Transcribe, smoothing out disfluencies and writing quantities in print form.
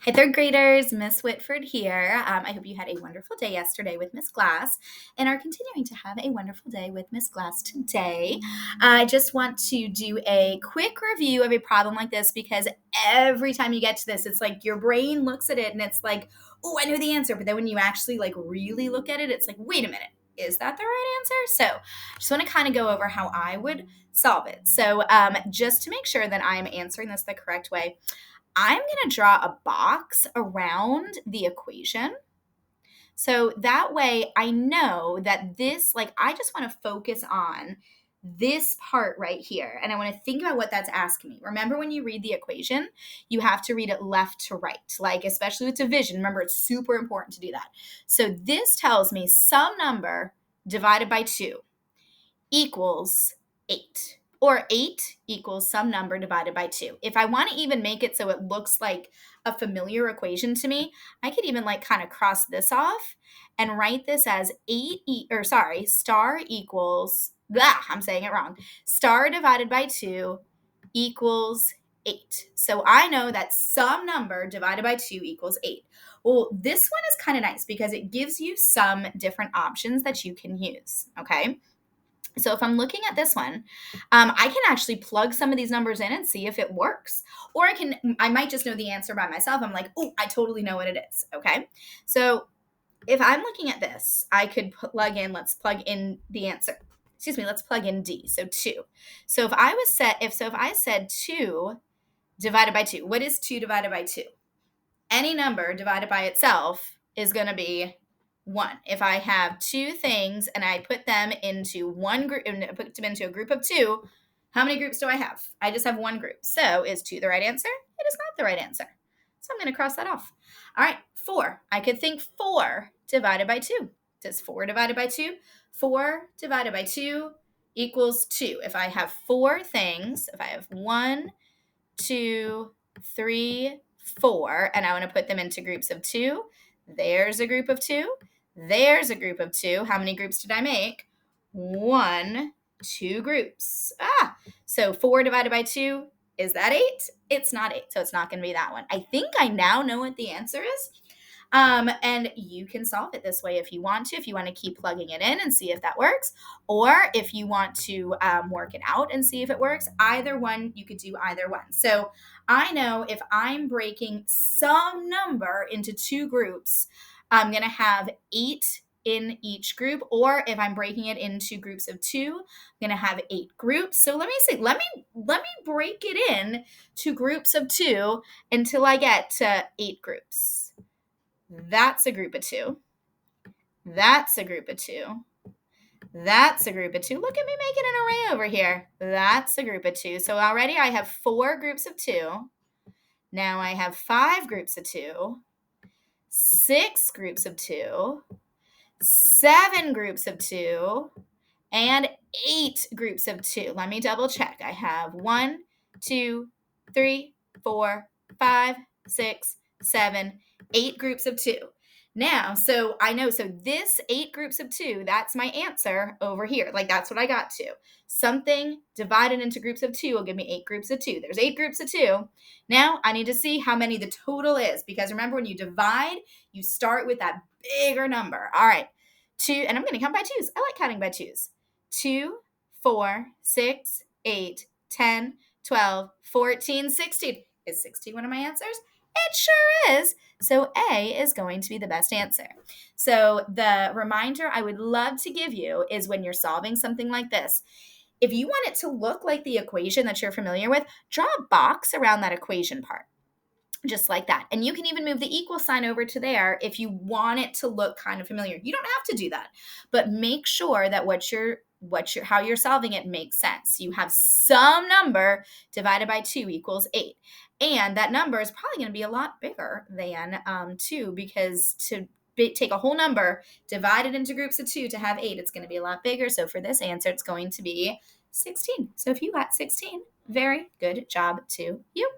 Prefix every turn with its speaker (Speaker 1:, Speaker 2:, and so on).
Speaker 1: Hi, third graders, Miss Whitford here. I hope you had a wonderful day yesterday with Miss Glass and are continuing to have a wonderful day with Miss Glass today. I just want to do a quick review of a problem like this because every time you get to this, it's like your brain looks at it and it's like, oh, I know the answer. But then when you actually really look at it, it's like, wait a minute, is that the right answer? So I just want to kind of go over how I would solve it. So just to make sure that I'm answering this the correct way, I'm going to draw a box around the equation. So that way I know that this, I just want to focus on this part right here. And I want to think about what that's asking me. Remember, when you read the equation, you have to read it left to right, especially with division. Remember, it's super important to do that. So this tells me some number divided by 2 equals 8. Or 8 equals some number divided by 2. If I want to even make it so it looks like a familiar equation to me, I could even kind of cross this off and write this as star equals, I'm saying it wrong. Star divided by 2 equals 8. So I know that some number divided by 2 equals 8. Well, this one is kind of nice because it gives you some different options that you can use, okay? So if I'm looking at this one, I can actually plug some of these numbers in and see if it works. Or I might just know the answer by myself. I'm like, oh, I totally know what it is. Okay. So if I'm looking at this, I could let's plug in the answer. Let's plug in D. So 2. So if I said 2 divided by 2, what is 2 divided by 2? Any number divided by itself is going to be 1. If I have 2 things and I put them into one group and put them into a group of 2, how many groups do I have? I just have one group. So is 2 the right answer? It is not the right answer. So I'm going to cross that off. All right, 4. I could think 4 divided by 2. Does 4 divided by 2? 4 divided by 2 equals 2. If I have 4 things, if I have 1, 2, 3, 4, and I want to put them into groups of 2, there's a group of 2. There's a group of 2. How many groups did I make? 1, 2 groups. So 4 divided by 2, is that 8? It's not 8, so it's not going to be that one. I think I now know what the answer is. And you can solve it this way if you want to keep plugging it in and see if that works, or if you want to work it out and see if it works. Either one, you could do either one. So I know if I'm breaking some number into 2 groups, I'm going to have 8 in each group, or if I'm breaking it into groups of 2, I'm going to have 8 groups. So let me break it in to groups of 2 until I get to 8 groups. That's a group of 2. That's a group of 2. That's a group of 2. Look at me making an array over here. That's a group of 2. So already I have 4 groups of 2. Now I have 5 groups of 2, 6 groups of 2, 7 groups of 2, and 8 groups of 2. Let me double check. I have 1, 2, 3, 4, 5, 6, 7, 8 groups of 2. Now, so I know, so this 8 groups of 2, that's my answer over here. That's what I got to. Something divided into groups of 2 will give me 8 groups of 2. There's 8 groups of 2. Now I need to see how many the total is, because remember, when you divide, you start with that bigger number. All right, 2, and I'm going to count by 2s. I like counting by 2s. 2, 4, 6, 8, 10, 12, 14, 16. Is 16 one of my answers? It sure is. So A is going to be the best answer. So the reminder I would love to give you is, when you're solving something like this, if you want it to look like the equation that you're familiar with, draw a box around that equation part. Just like that. And you can even move the equal sign over to there if you want it to look kind of familiar. You don't have to do that, but make sure that how you're solving it makes sense. You have some number divided by 2 equals 8. And that number is probably going to be a lot bigger than 2, because take a whole number, divide it into groups of 2 to have 8, it's going to be a lot bigger. So for this answer, it's going to be 16. So if you got 16, very good job to you.